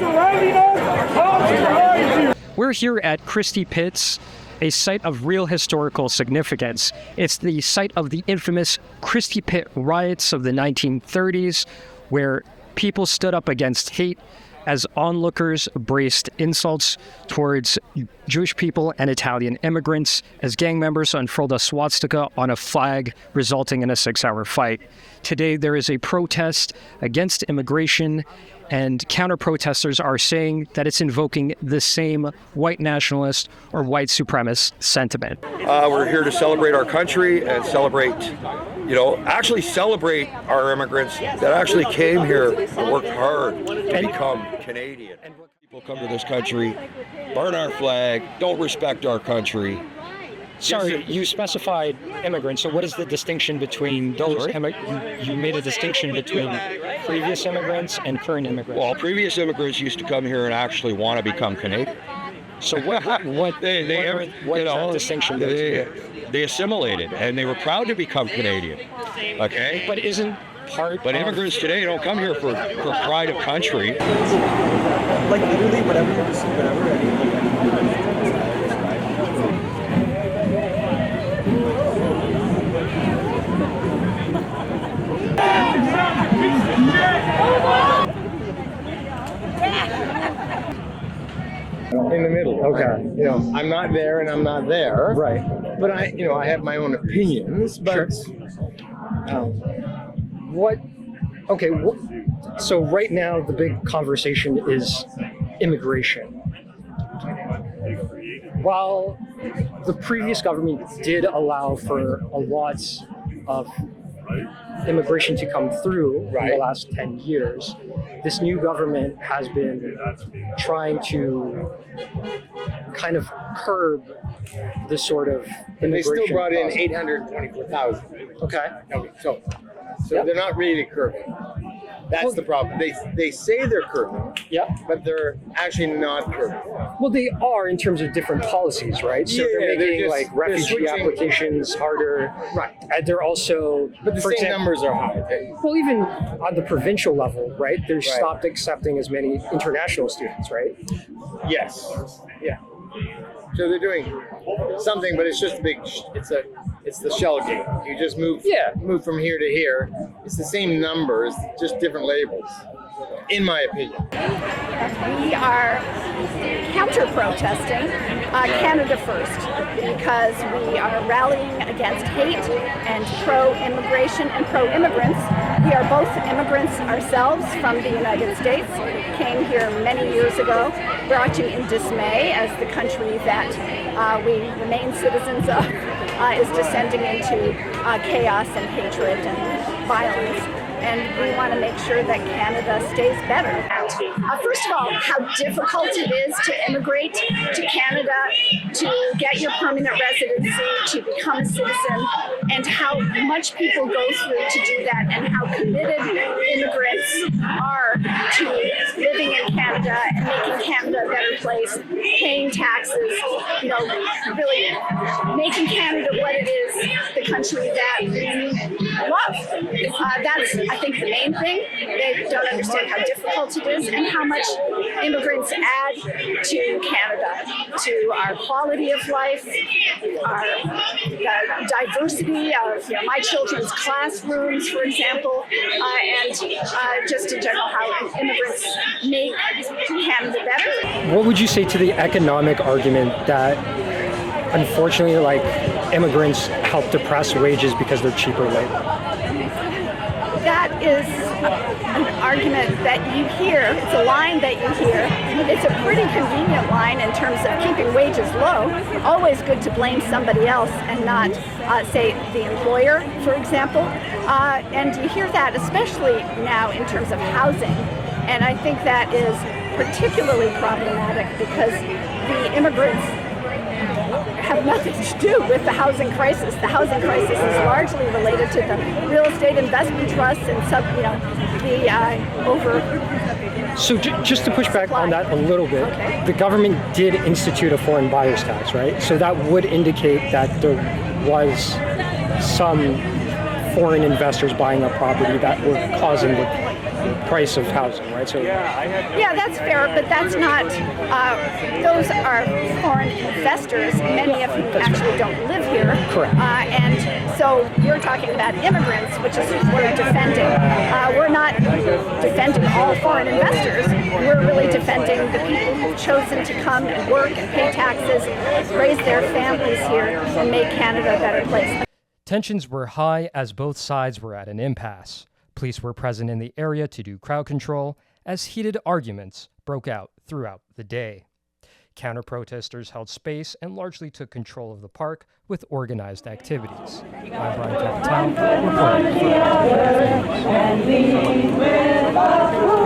surrounding us, I'll surround you. We're here at Christie Pits, a site of real historical significance. It's the site of the infamous Christie Pit riots of the 1930s, where people stood up against hate as onlookers braced insults towards Jewish people and Italian immigrants, as gang members unfurled a swastika on a flag, resulting in a 6-hour fight. Today, there is a protest against immigration, and counter-protesters are saying that it's invoking the same white nationalist or white supremacist sentiment. We're here to celebrate our country and celebrate, actually celebrate our immigrants that actually came here and worked hard to become Canadian. People come to this country, burn our flag, don't respect our country. Sorry, you specified immigrants, so what is the distinction between those? You made a distinction between previous immigrants and current immigrants. Well, previous immigrants used to come here and actually want to become Canadian. So what is that distinction? They assimilated, and they were proud to become Canadian. Okay? But isn't But immigrants today don't come here for pride of country. Like literally whatever. In the middle. Okay. I'm not there and I'm not there. Right. But I have my own opinions. But So right now the big conversation is immigration. While the previous government did allow for a lot of immigration to come through in the last 10 years, this new government has been trying to kind of curb this sort of immigration. they still brought in process. 824,000. Okay. So they're not really curbing. That's the problem. They say they're curbing, but they're actually not curbing. Well, they are in terms of different policies, right? So they're making refugee applications harder. Right. And they're also, But the same numbers are high. well, even on the provincial level, right? They're stopped accepting as many international students, right? Yes. Yeah. So they're doing something, but it's just it's the shell game. You just move from here to here. It's the same numbers, just different labels, in my opinion. We are counter-protesting Canada First because we are rallying against hate and pro-immigration and pro-immigrants. We are both immigrants ourselves from the United States, came here many years ago, watching in dismay as the country that we remain citizens of is descending into chaos and hatred and violence. And we want to make sure that Canada stays better. First of all, how difficult it is to immigrate to Canada, to get your permanent residency, to become a citizen, and how much people go through to do that, and how committed immigrants are to living in Canada and making Canada a better place, paying taxes, really making Canada what it is, the country that we love. That's, I think, the main thing. They don't understand how difficult it is and how much immigrants add to Canada, to our quality of life, the diversity of my children's classrooms, for example, and just in general how immigrants make Canada better. What would you say to the economic argument that unfortunately, immigrants help depress wages because they're cheaper labor? That is an argument that you hear. It's a line that you hear. It's a pretty convenient line in terms of keeping wages low. Always good to blame somebody else and not, say, the employer, for example. And you hear that especially now in terms of housing. And I think that is particularly problematic because the immigrants have nothing to do with the housing crisis. The housing crisis is largely related to the real estate investment trusts and So just to push back on that a little bit, the government did institute a foreign buyer's tax, right? So that would indicate that there was some foreign investors buying up property that were causing the price of housing, right? So Yeah, that's fair, but that's not, those are foreign investors, many of whom actually don't live here. Correct. And so you're talking about immigrants, which is what we're defending. We're not defending all foreign investors. We're really defending the people who've chosen to come and work and pay taxes, raise their families here, and make Canada a better place. Tensions were high as both sides were at an impasse. Police were present in the area to do crowd control as heated arguments broke out throughout the day. Counter-protesters held space and largely took control of the park with organized activities. I'm Brian Capitale, reporting for